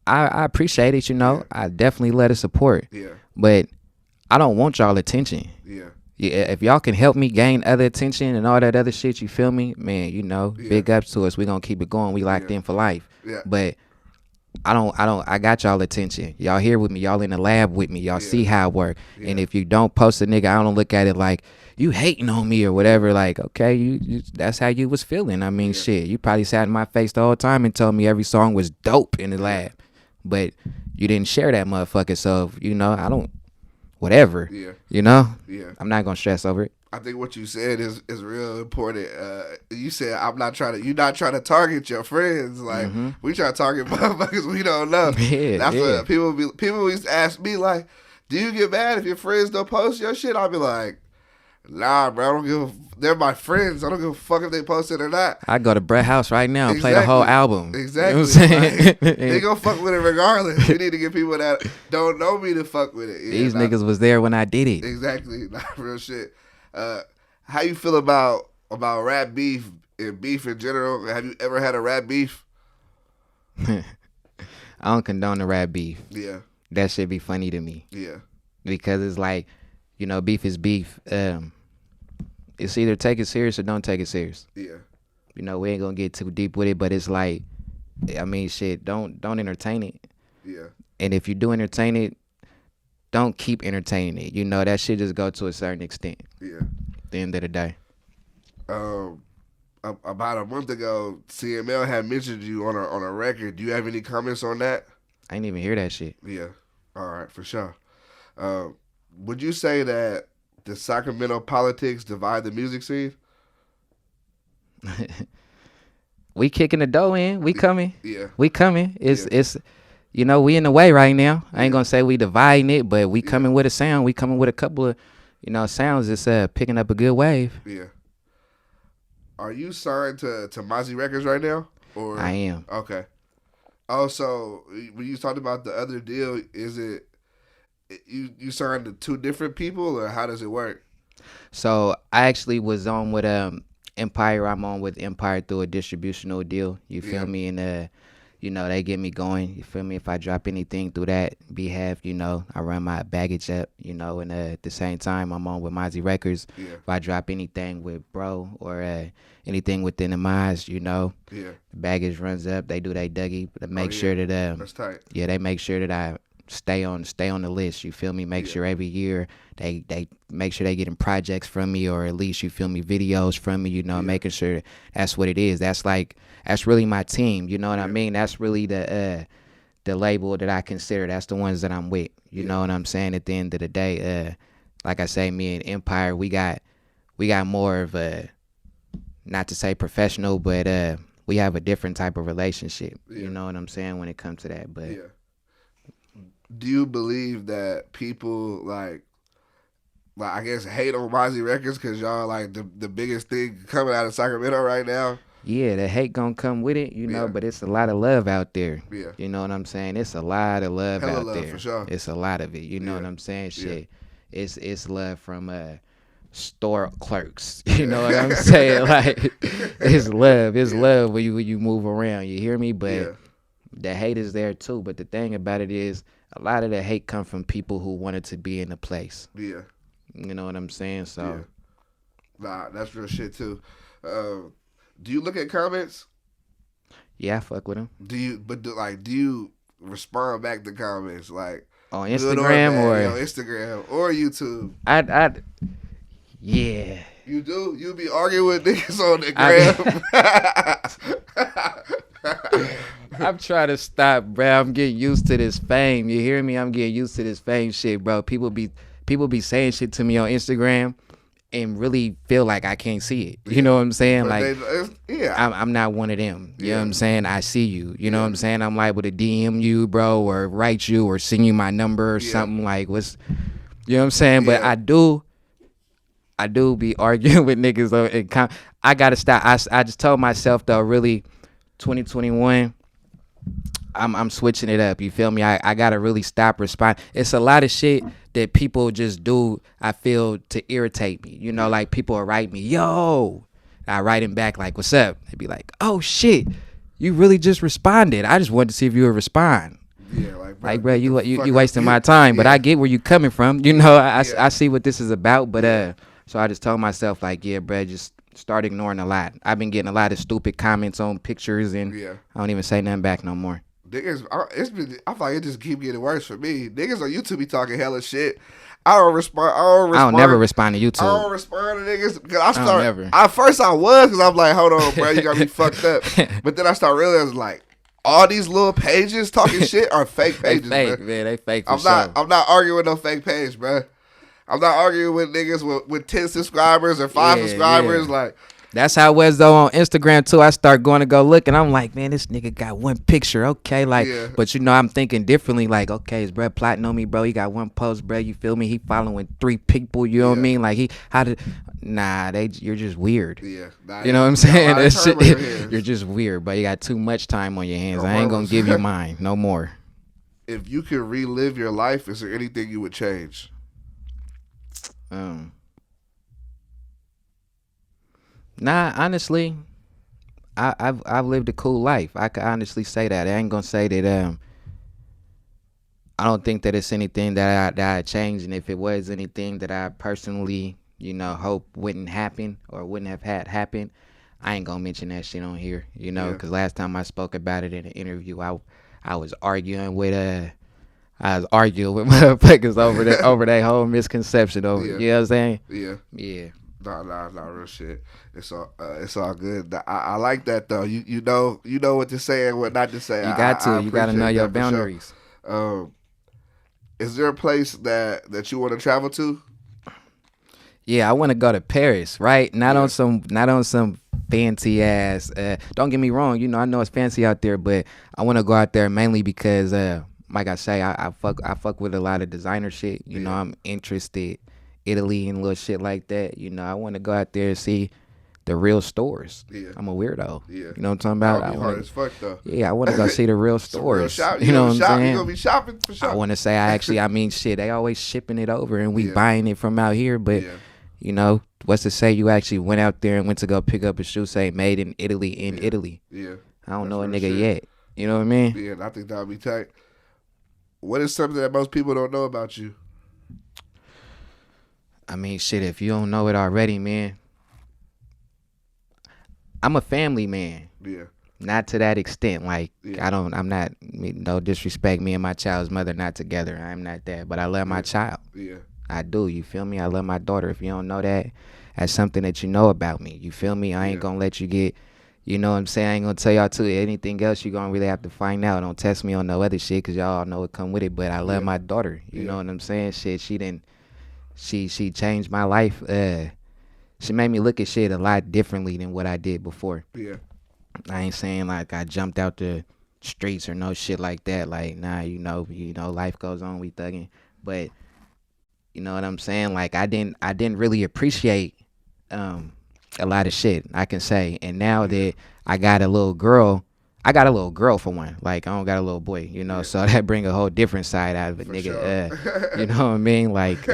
I appreciate it, you know. Yeah. I definitely let it support. Yeah. But I don't want y'all attention. Yeah. If y'all can help me gain other attention and all that other shit, you feel me? Man, you know, big ups to us. We gonna keep it going. We locked in for life. Yeah. But I got y'all attention. Y'all here with me. Y'all in the lab with me. Y'all see how it work. Yeah. And if you don't post a nigga, I don't look at it like you hating on me or whatever. Like, okay, you that's how you was feeling. I mean, shit, you probably sat in my face the whole time and told me every song was dope in the lab. But you didn't share that motherfucker, so, you know, I don't, whatever. Yeah. You know? Yeah. I'm not going to stress over it. I think what you said is real important. You said, you're not trying to target your friends. Like, we try to target motherfuckers we don't know. Yeah, that's what people used to ask me, like, do you get mad if your friends don't post your shit? I'll be like, Nah, bro. I don't give a. They're my friends. I don't give a fuck if they post it or not. I go to Brett House right now and play the whole album. Exactly. You know what I'm saying? Like, they gonna fuck with it regardless. We need to get people that don't know me to fuck with it. These niggas was there when I did it. Exactly. Not real shit. How you feel about rap beef and beef in general? Have you ever had a rap beef? I don't condone the rap beef. Yeah. That should be funny to me. Yeah. Because it's like, you know, beef is beef. It's either take it serious or don't take it serious. Yeah. You know, we ain't gonna get too deep with it, but it's like, I mean, shit, don't entertain it. Yeah. And if you do entertain it, don't keep entertaining it. You know, that shit just go to a certain extent. Yeah. At the end of the day. About a month ago, CML had mentioned you on a record. Do you have any comments on that? I didn't even hear that shit. Yeah. All right, for sure. Would you say that the Sacramento politics divide the music scene? We kicking the dough in. We coming. Yeah. We coming. It's you know, we in the way right now. I ain't gonna say we dividing it, but we coming with a sound. We coming with a couple of, you know, sounds that's picking up a good wave. Yeah. Are you signed to Mozzy Records right now? Or I am. Okay. Also, when you talked about the other deal, is it you signed to two different people, or how does it work? So I actually was on with Empire. I'm on with Empire through a distributional deal. You feel me? And you know, they get me going. You feel me? If I drop anything through that behalf, you know, I run my baggage up, you know, and at the same time I'm on with Mozzy Records. Yeah. If I drop anything with Bro or anything within the Moz, you know, the baggage runs up. They do their Dougie to make sure that that's tight. Yeah, they make sure that I stay on the list. You feel me? Make sure every year they make sure they getting projects from me, or at least, you feel me, videos from me, you know, making sure that's what it is. That's really my team, you know what I mean? That's really the label that I consider. That's the ones that I'm with. You know what I'm saying? At the end of the day, like I say, me and Empire, we got more of a, not to say professional, but we have a different type of relationship. You know what I'm saying, when it comes to that. But do you believe that people like I guess hate on Mozzy Records because y'all like the biggest thing coming out of Sacramento right now? Yeah, the hate gonna come with it, you know, but it's a lot of love out there. Yeah. You know what I'm saying? It's a lot of love out love, there. For sure. It's a lot of it. You know what I'm saying? Shit. It's love from store clerks. You know what I'm saying? Like, it's love. It's love when you move around. You hear me? But the hate is there too. But the thing about it is, a lot of the hate come from people who wanted to be in a place. Yeah. You know what I'm saying? So. Nah, that's real shit too. Do you look at comments? Yeah, I fuck with them. Do you respond back to comments like on Instagram or on Instagram or YouTube? Yeah. You do? You be arguing with niggas on the gram? I'm trying to stop, bro. I'm getting used to this fame. You hear me? I'm getting used to this fame shit, bro. People be saying shit to me on Instagram and really feel like I can't see it. You know what I'm saying? Like, I'm not one of them. You know what I'm saying? I see you. You know what I'm saying? I'm liable to DM you, bro, or write you or send you my number or something. Like, you know what I'm saying? But I do be arguing with niggas. I gotta stop. I just told myself though, really, 2021. I'm switching it up. You feel me? I gotta really stop responding. It's a lot of shit that people just do, I feel, to irritate me. You know, like people will write me, yo. I write him back like, what's up? They'd be like, oh shit, you really just responded. I just wanted to see if you would respond. Yeah, bro, you wasting my time, but I get where you coming from. You know, I see what this is about, but so I just told myself like, yeah, bro, just start ignoring a lot. I've been getting a lot of stupid comments on pictures, and I don't even say nothing back no more. Niggas, I feel like it just keep getting worse for me. Niggas on YouTube be talking hella shit. I don't respond. I don't never respond to YouTube. I don't respond to niggas because At first I was, because I'm like, hold on, bro, you got me fucked up. But then I start realizing like all these little pages talking shit are fake pages. They fake, man. They fake. I'm not arguing with no fake page, bro. I'm not arguing with niggas with 10 subscribers or 5 subscribers. Like, That's how it was though on Instagram too. I start going to go look, and I'm like, man, this nigga got one picture, okay, like, Yeah. but you know, I'm thinking differently, like, okay, is bro plotting on me, bro? He got one post, bro. You feel me? He following 3 people. You know what I Yeah. mean? Like how did? Nah, you're just weird. Yeah. Nah, You know what I'm you got a saying? lot of That time on your hands. shit, you're just weird, but you got too much time on your hands. No I ain't gonna mamas. give you mine no more. If you could relive your life, is there anything you would change? Nah, honestly, I've lived a cool life. I could honestly say that. I ain't gonna say that. I don't think that it's anything that I changed, and if it was anything that I personally, you know, hope wouldn't happen or wouldn't have had happen, I ain't gonna mention that shit on here, you know, Yeah. because last time I spoke about it in an interview, I was arguing with motherfuckers over that whole misconception over. Yeah. You know what I'm saying? Yeah. Yeah. Nah, real shit. It's all good. I like that though. You know what to say and what not to say. You got to. You got to know appreciate your that for sure. boundaries. Is there a place that you want to travel to? Yeah, I want to go to Paris, right? Not on some fancy ass. Don't get me wrong, you know I know it's fancy out there, but I want to go out there mainly because, like I say, I fuck with a lot of designer shit. You know, I'm interested Italy and little shit like that. You know, I want to go out there and see the real stores. Yeah. I'm a weirdo. Yeah. You know what I'm talking about? That would be hard as fuck though. Yeah, I want to go see the real Some real stores. shop. You know what I'm saying? You gonna be shopping for sure. I want to say I mean shit. They always shipping it over and we buying it from out here, but. Yeah. You know, what's to say you actually went out there and went to go pick up a shoe, say made in Italy Italy. Yeah. I don't That's know a real nigga shit. yet. You know what I mean? Yeah, and I think that would be tight. What is something that most people don't know about you? I mean, shit, if you don't know it already, man, I'm a family man. Yeah. Not to that extent. Like, Yeah. I'm not, no disrespect, me and my child's mother not together. I'm not that. But I love my child. Yeah. I do, you feel me? I love my daughter. If you don't know that, that's something that you know about me. You feel me? I ain't gonna let you get, you know what I'm saying? I ain't gonna tell y'all too. Anything else you gonna really have to find out. Don't test me on no other shit because y'all know it come with it. But I love my daughter. You know what I'm saying? Shit, she changed my life. She made me look at shit a lot differently than what I did before. Yeah. I ain't saying like I jumped out the streets or no shit like that. Like, nah, you know, life goes on, we thugging. But you know what I'm saying? Like I didn't really appreciate a lot of shit, I can say. And now that I got a little girl for one. Like I don't got a little boy, you know, so that bring a whole different side out of it, For nigga. sure. You know what I mean? Like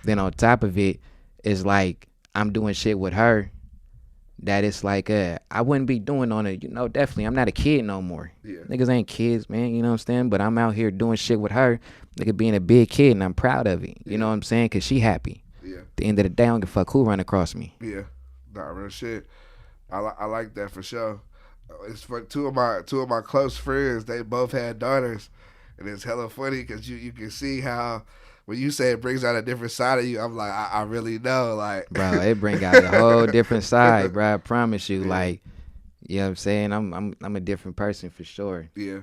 then on top of it, it's like I'm doing shit with her that it's like I wouldn't be doing on it, you know, definitely. I'm not a kid no more. Yeah. Niggas ain't kids, man, you know what I'm saying? But I'm out here doing shit with her, nigga being a big kid, and I'm proud of it. You know what I'm saying? Cause she happy. Yeah. At the end of the day, I don't give a fuck who run across me. Yeah. Nah, real shit. I like that for sure. It's for two of my close friends. They both had daughters, and it's hella funny because you can see how when you say it brings out a different side of you. I'm like, I really know, like, Bro, it bring out a whole different side, bro. I promise you. Yeah. Like, you know what I'm saying? I'm a different person for sure. Yeah.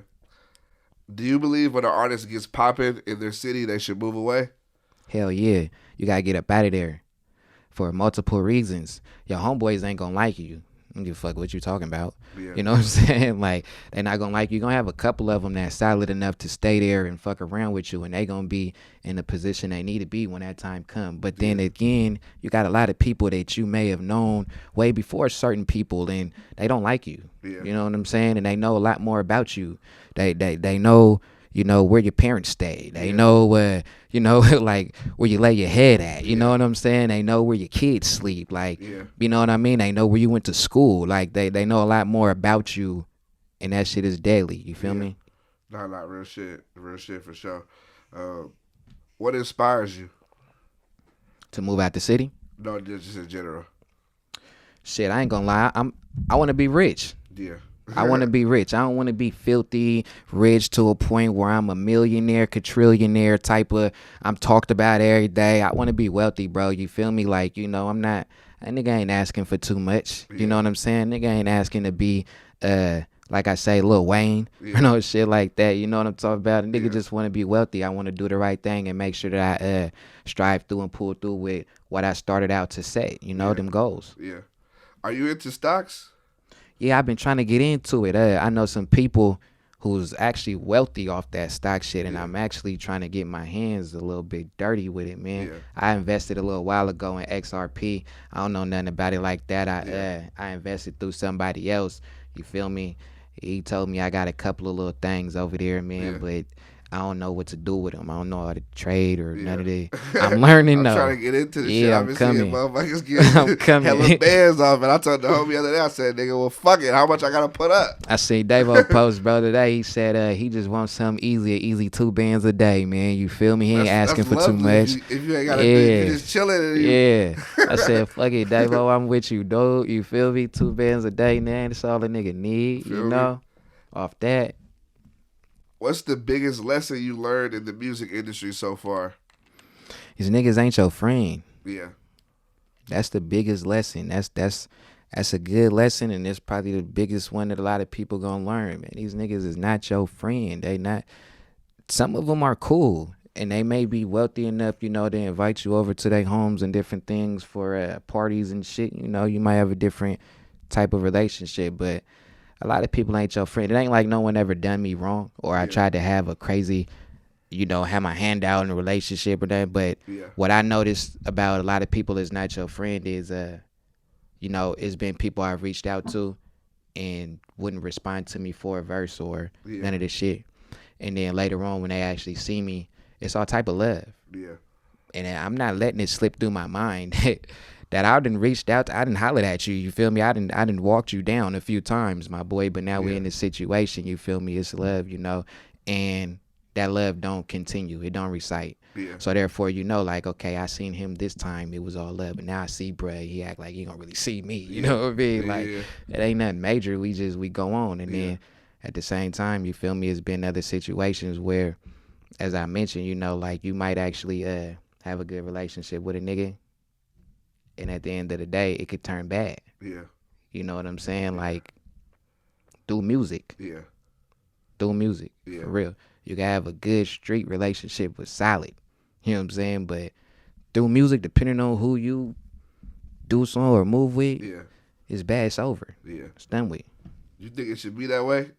Do you believe when an artist gets popping in their city, they should move away? Hell yeah. You gotta get up out of there for multiple reasons. Your homeboys ain't gonna like you. I don't give a fuck what you talking about. Yeah. You know what I'm saying? Like, they're not gonna like you. You're gonna have a couple of them that's solid enough to stay there and fuck around with you, and they gonna be in the position they need to be when that time come. But then again, you got a lot of people that you may have known way before certain people, and they don't like you. Yeah. You know what I'm saying? And they know a lot more about you. They know, you know, where your parents stay. They know you know, like where you lay your head at. You know what I'm saying? They know where your kids sleep. Like, you know what I mean? They know where you went to school. Like they know a lot more about you, and that shit is daily. You feel me? Nah, real shit for sure. What inspires you? To move out the city? No, just in general. Shit, I ain't gonna lie. I want to be rich. Yeah. I want to be rich. I don't want to be filthy rich to a point where I'm a millionaire, quadrillionaire type of, I'm talked about every day. I want to be wealthy, bro. You feel me? Like, you know, I'm not, a nigga ain't asking for too much. You know what I'm saying? Nigga ain't asking to be, like I say, Lil Wayne, you know, shit like that. You know what I'm talking about? A nigga just want to be wealthy. I want to do the right thing and make sure that I strive through and pull through with what I started out to say, you know, them goals. Yeah. Are you into stocks? Yeah, I've been trying to get into it. I know some people who's actually wealthy off that stock shit, and Yeah. I'm actually trying to get my hands a little bit dirty with it, man. Yeah. I invested a little while ago in XRP. I don't know nothing about it like that. Yeah. I invested through somebody else. You feel me? He told me I got a couple of little things over there, man, Yeah. but I don't know what to do with them. I don't know how to trade or none Yeah. of that. I'm learning I'm trying though. to get into the shit. Yeah, I've I'm been seeing coming. motherfuckers I'm get hella coming. bands off it. I told the homie the other day, I said, nigga, well, fuck it. How much I gotta put up? I seen Davo post, bro, today. He said he just wants something easy 2 bands a day, man. You feel me? He ain't asking for too lovely much. if you ain't gotta do it. You just chilling and you. Yeah. I said, fuck it, Davo, I'm with you, dude. You feel me? 2 bands a day, man. That's all a nigga need, Feel you me? know? Off that. What's the biggest lesson you learned in the music industry so far? These niggas ain't your friend. Yeah. That's the biggest lesson. That's a good lesson, and it's probably the biggest one that a lot of people gonna learn, man. These niggas is not your friend. They not. Some of them are cool, and they may be wealthy enough, you know, to invite you over to their homes and different things for parties and shit. You know, you might have a different type of relationship, but a lot of people ain't your friend. It ain't like no one ever done me wrong, or I tried to have a crazy, you know, have my hand out in a relationship or that. But what I noticed about a lot of people is not your friend is, you know, it's been people I've reached out to and wouldn't respond to me for a verse or none of this shit. And then later on when they actually see me, it's all type of love. Yeah. And I'm not letting it slip through my mind that I done reached out, I done hollered at you. You feel me? I done walked you down a few times, my boy. But now we're in this situation. You feel me? It's love, you know, and that love don't continue. It don't recite. Yeah. So therefore, you know, like, okay, I seen him this time. It was all love, but now I see, bruh, he act like he don't really see me. You know what I mean? Like, it ain't nothing major. We go on, and then at the same time, you feel me? It's been other situations where, as I mentioned, you know, like you might actually have a good relationship with a nigga, and at the end of the day, it could turn bad. Yeah. You know what I'm saying? Like, through music. Yeah. Through music. For real. You can have a good street relationship with solid. You know what I'm saying? But through music, depending on who you do something or move with, it's bad. It's over. Yeah. It's done with. You think it should be that way?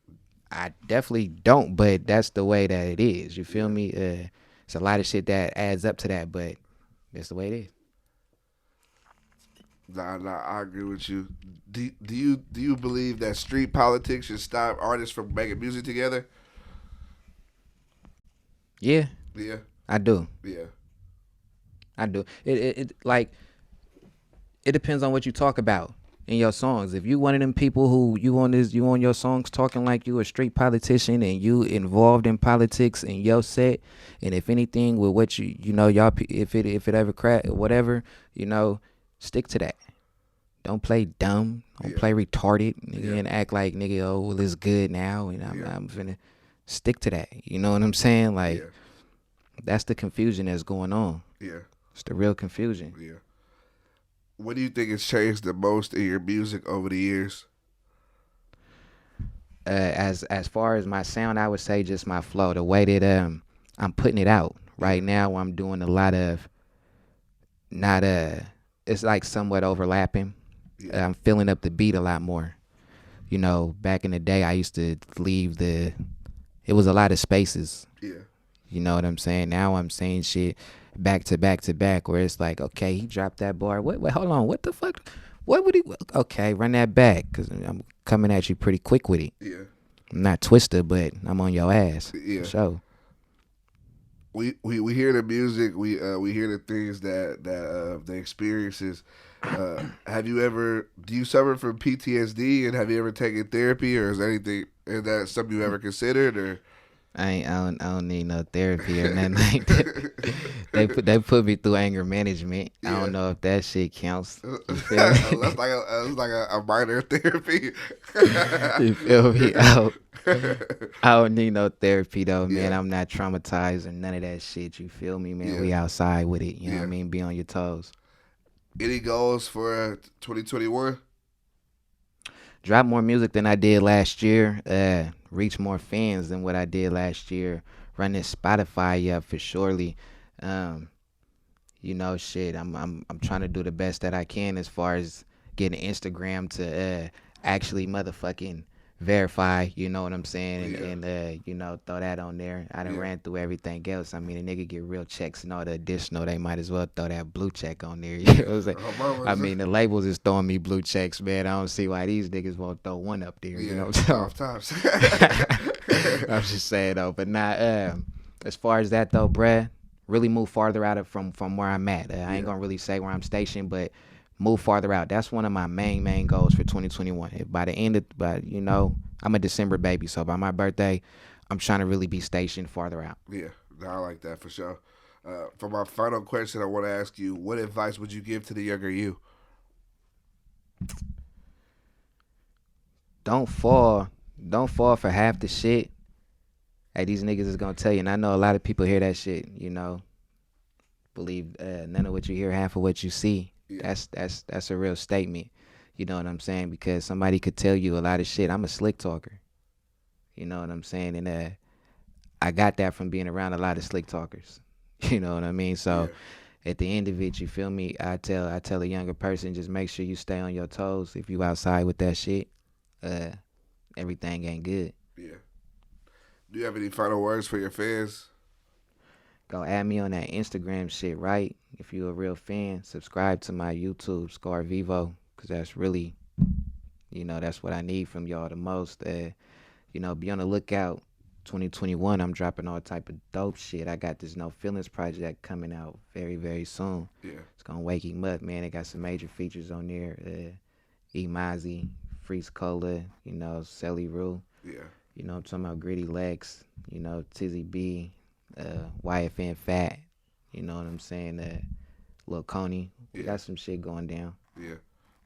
I definitely don't, but that's the way that it is. You feel me? It's a lot of shit that adds up to that, but that's the way it is. Nah, I agree with you. Do you believe that street politics should stop artists from making music together? Yeah. Yeah. I do. Yeah. I do. It like it depends on what you talk about in your songs. If you one of them people who you on your songs talking like you a street politician and you involved in politics in your set, and if anything with what you know y'all if it ever crack whatever, you know, stick to that. Don't play dumb. Don't play retarded, nigga, and act like nigga. Oh, well, it's good now, and I'm finna stick to that. You know what I'm saying? Like that's the confusion that's going on. Yeah, it's the real confusion. Yeah. What do you think has changed the most in your music over the years? As far as my sound, I would say just my flow, the way that I'm putting it out. Right now, I'm doing a lot of it's like somewhat overlapping. I'm filling up the beat a lot more. You know, back in the day, I used to leave it was a lot of spaces. Yeah. You know what I'm saying? Now I'm saying shit back to back to back where it's like, okay, he dropped that bar. Wait, hold on. What the fuck? What would he? Okay, run that back because I'm coming at you pretty quick with it. Yeah. I'm not twisted, but I'm on your ass. Yeah. For sure. We hear the music. We hear the things that the experiences. Do you suffer from PTSD, and have you ever taken therapy, or is that something you ever considered, or? I don't need no therapy or nothing like that. They put me through anger management. I don't know if that shit counts. You feel me? That's like a minor therapy. You feel me? I don't need no therapy though, man. I'm not traumatized or none of that shit. You feel me, man? We outside with it. You know what I mean? Be on your toes. Any goals for 2021? Drop more music than I did last year. Reach more fans than what I did last year. Run this Spotify up for surely. You know, shit. I'm trying to do the best that I can as far as getting Instagram to actually motherfucking verify, you know what I'm saying, and you know, throw that on there. I done ran through everything else. I mean, a nigga get real checks and all the additional, they might as well throw that blue check on there. You know what I'm saying? I mean, the labels is throwing me blue checks, man. I don't see why these niggas won't throw one up there. You know what I'm saying? I'm just saying though, but not as far as that though, bruh, really move farther out of from where I'm at. I ain't gonna really say where I'm stationed, but move farther out. That's one of my main goals for 2021. By the end of, but you know, I'm a December baby, so by my birthday, I'm trying to really be stationed farther out. Yeah, I like that for sure. For my final question, I want to ask you, what advice would you give to the younger you? Don't fall for half the shit. Hey, these niggas is gonna tell you, and I know a lot of people hear that shit. You know, believe none of what you hear, half of what you see. Yeah. That's a real statement. You know what I'm saying? Because somebody could tell you a lot of shit. I'm a slick talker. You know what I'm saying? And I got that from being around a lot of slick talkers. You know what I mean? So at the end of it, you feel me? I tell a younger person, just make sure you stay on your toes. If you outside with that shit, everything ain't good. Yeah. Do you have any final words for your fans? Go add me on that Instagram shit, right? If you're a real fan, subscribe to my YouTube, Skar Vivo, because that's really, you know, that's what I need from y'all the most. You know, be on the lookout. 2021, I'm dropping all type of dope shit. I got this No Feelings project coming out very, very soon. Yeah. It's going to wake him up, man. It got some major features on there. Mozzy, Freeze Cola, you know, Celly Ru. Yeah. You know, I'm talking about Gritty Lex, you know, Ptsd, YFN Fat, you know what I'm saying, Lil Coney. We got some shit going down. Yeah,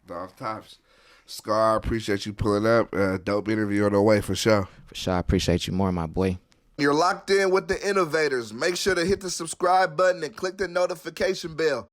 off tops. Skar, appreciate you pulling up. Dope interview on the way for sure. For sure, I appreciate you more, my boy. You're locked in with the Innovators. Make sure to hit the subscribe button and click the notification bell.